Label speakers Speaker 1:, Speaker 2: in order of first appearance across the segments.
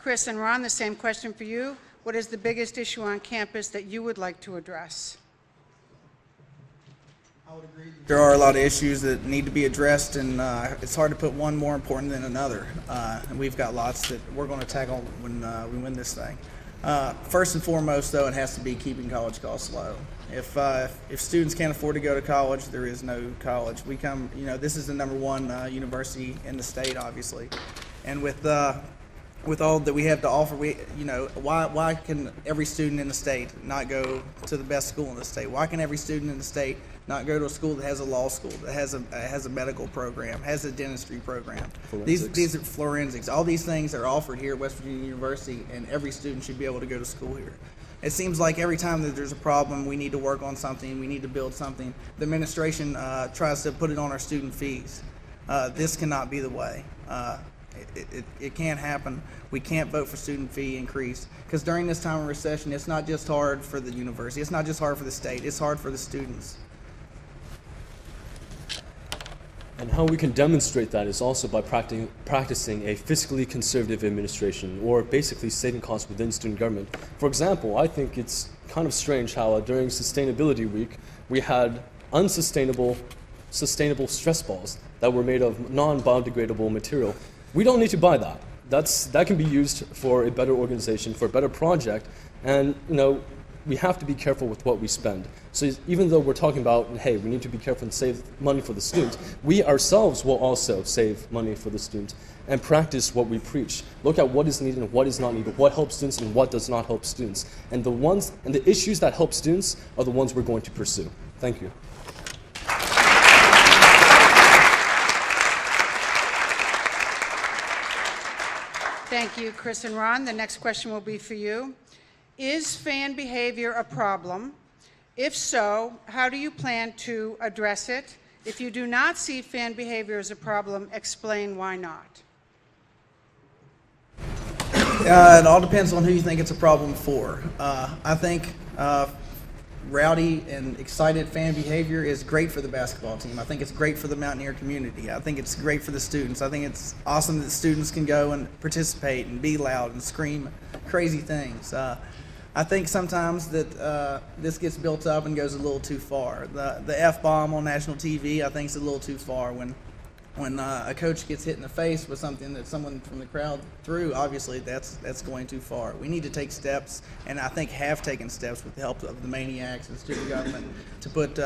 Speaker 1: Chris and Ron, the same question for you. What is the biggest issue on campus that you would like to address?
Speaker 2: I would agree. There are a lot of issues that need to be addressed, and it's hard to put one more important than another. And we've got lots that we're going to tackle when we win this thing. First and foremost, though, it has to be keeping college costs low. If students can't afford to go to college, there is no college. This is the #1 university in the state, obviously, and with all that we have to offer, why can every student in the state not go to the best school in the state? Why can every student in the state not go to a school that has a law school, that has a medical program, has a dentistry program? These are forensics. All these things are offered here at West Virginia University, and every student should be able to go to school here. It seems like every time that there's a problem, we need to work on something, we need to build something, the administration tries to put it on our student fees. This cannot be the way. It can't happen. We can't vote for student fee increase, because during this time of recession, it's not just hard for the university, it's not just hard for the state, it's hard for the students.
Speaker 3: And how we can demonstrate that is also by practicing a fiscally conservative administration, or basically saving costs within student government. For example, I think it's kind of strange how during Sustainability Week, we had sustainable stress balls that were made of non-biodegradable material. We don't need to buy that. That can be used for a better organization, for a better project, and we have to be careful with what we spend. So even though we're talking about, hey, we need to be careful and save money for the students, we ourselves will also save money for the students and practice what we preach. Look at what is needed and what is not needed, what helps students and what does not help students. And the issues that help students are the ones we're going to pursue. Thank you.
Speaker 1: Thank you, Chris and Ron. The next question will be for you. Is fan behavior a problem? If so, how do you plan to address it? If you do not see fan behavior as a problem, explain why not.
Speaker 2: It all depends on who you think it's a problem for. I think rowdy and excited fan behavior is great for the basketball team. I think it's great for the Mountaineer community. I think it's great for the students. I think it's awesome that students can go and participate and be loud and scream crazy things. I think sometimes that this gets built up and goes a little too far. The F-bomb on national TV, I think, is a little too far. When a coach gets hit in the face with something that someone from the crowd threw, obviously that's going too far. We need to take steps, and I think have taken steps with the help of the maniacs and student government to put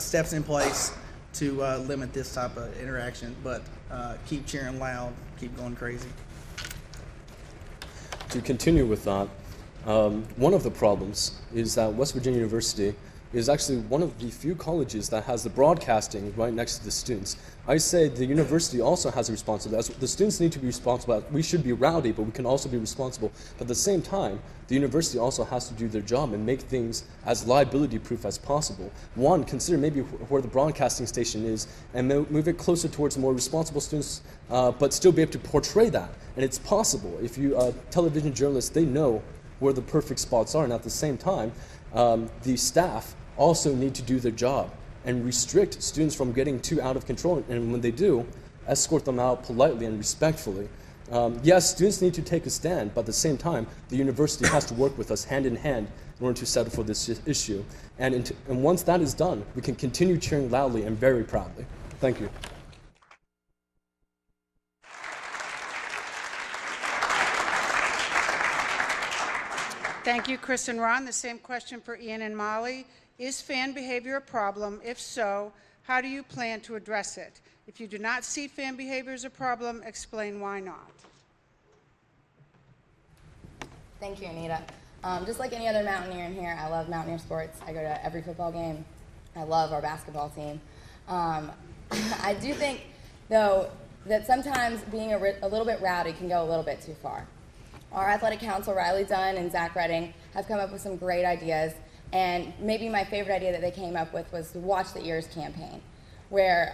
Speaker 2: steps in place to limit this type of interaction. But keep cheering loud, keep going crazy.
Speaker 3: To continue with that, one of the problems is that West Virginia University is actually one of the few colleges that has the broadcasting right next to the students. I say the university also has a responsibility. The students need to be responsible. We should be rowdy, but we can also be responsible. But at the same time, the university also has to do their job and make things as liability-proof as possible. One, consider maybe where the broadcasting station is and move it closer towards more responsible students, but still be able to portray that. And it's possible. If you television journalists, they know where the perfect spots are, and at the same time, the staff also need to do their job and restrict students from getting too out of control, and when they do, escort them out politely and respectfully. Yes, students need to take a stand, but at the same time, the university has to work with us hand in hand in order to settle for this issue. And once that is done, we can continue cheering loudly and very proudly. Thank you.
Speaker 1: Thank you, Chris and Ron. The same question for Ian and Molly. Is fan behavior a problem? If so, how do you plan to address it? If you do not see fan behavior as a problem, explain why not.
Speaker 4: Thank you, Anita. Just like any other Mountaineer in here, I love Mountaineer sports. I go to every football game. I love our basketball team. I do think, though, that sometimes being a little bit rowdy can go a little bit too far. Our athletic council, Riley Dunn and Zach Redding, have come up with some great ideas, and maybe my favorite idea that they came up with was the Watch the Ears campaign, where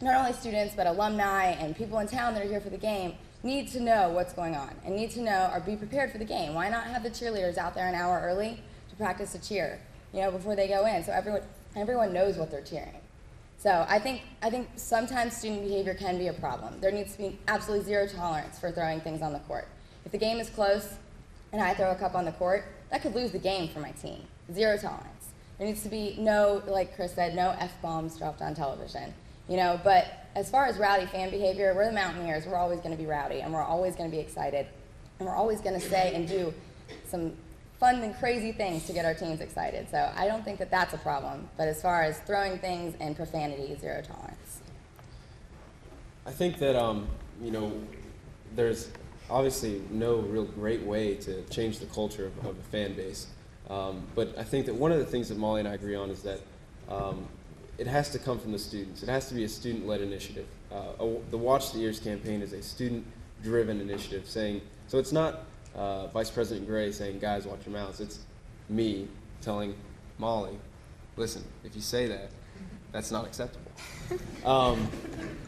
Speaker 4: not only students but alumni and people in town that are here for the game need to know what's going on and need to know or be prepared for the game. Why not have the cheerleaders out there an hour early to practice a cheer, before they go in, so everyone knows what they're cheering. So I think sometimes student behavior can be a problem. There needs to be absolutely zero tolerance for throwing things on the court. If the game is close and I throw a cup on the court, that could lose the game for my team. Zero tolerance. There needs to be no, like Chris said, no F-bombs dropped on television. You know, but as far as rowdy fan behavior, we're the Mountaineers. We're always going to be rowdy, and we're always going to be excited, and we're always going to say and do some fun and crazy things to get our teams excited. So I don't think that that's a problem. But as far as throwing things and profanity, zero tolerance.
Speaker 5: I think that you know, there's obviously no real great way to change the culture of a fan base. But I think that one of the things that Molly and I agree on is that it has to come from the students. It has to be a student-led initiative. The Watch the Ears campaign is a student-driven initiative, saying, so it's not Vice President Gray saying, guys, watch your mouths. It's me telling Molly, listen, if you say that, that's not acceptable.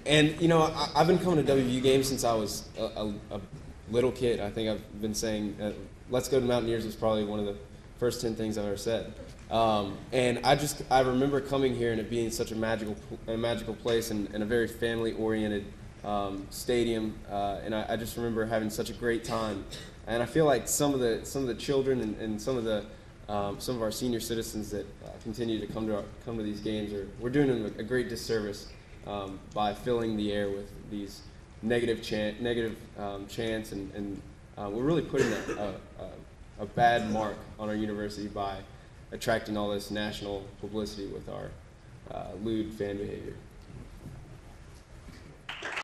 Speaker 5: And, you know, I've been coming to WVU games since I was a little kid. I think I've been saying, let's go to Mountaineers was probably one of the first 10 things I've ever said. And I remember coming here and it being such a magical place and a very family-oriented stadium. And I just remember having such a great time. And I feel like some of the children and some of our senior citizens that continue to come to these games we're doing them a great disservice by filling the air with these negative chants and we're really putting a bad mark on our university by attracting all this national publicity with our lewd fan behavior.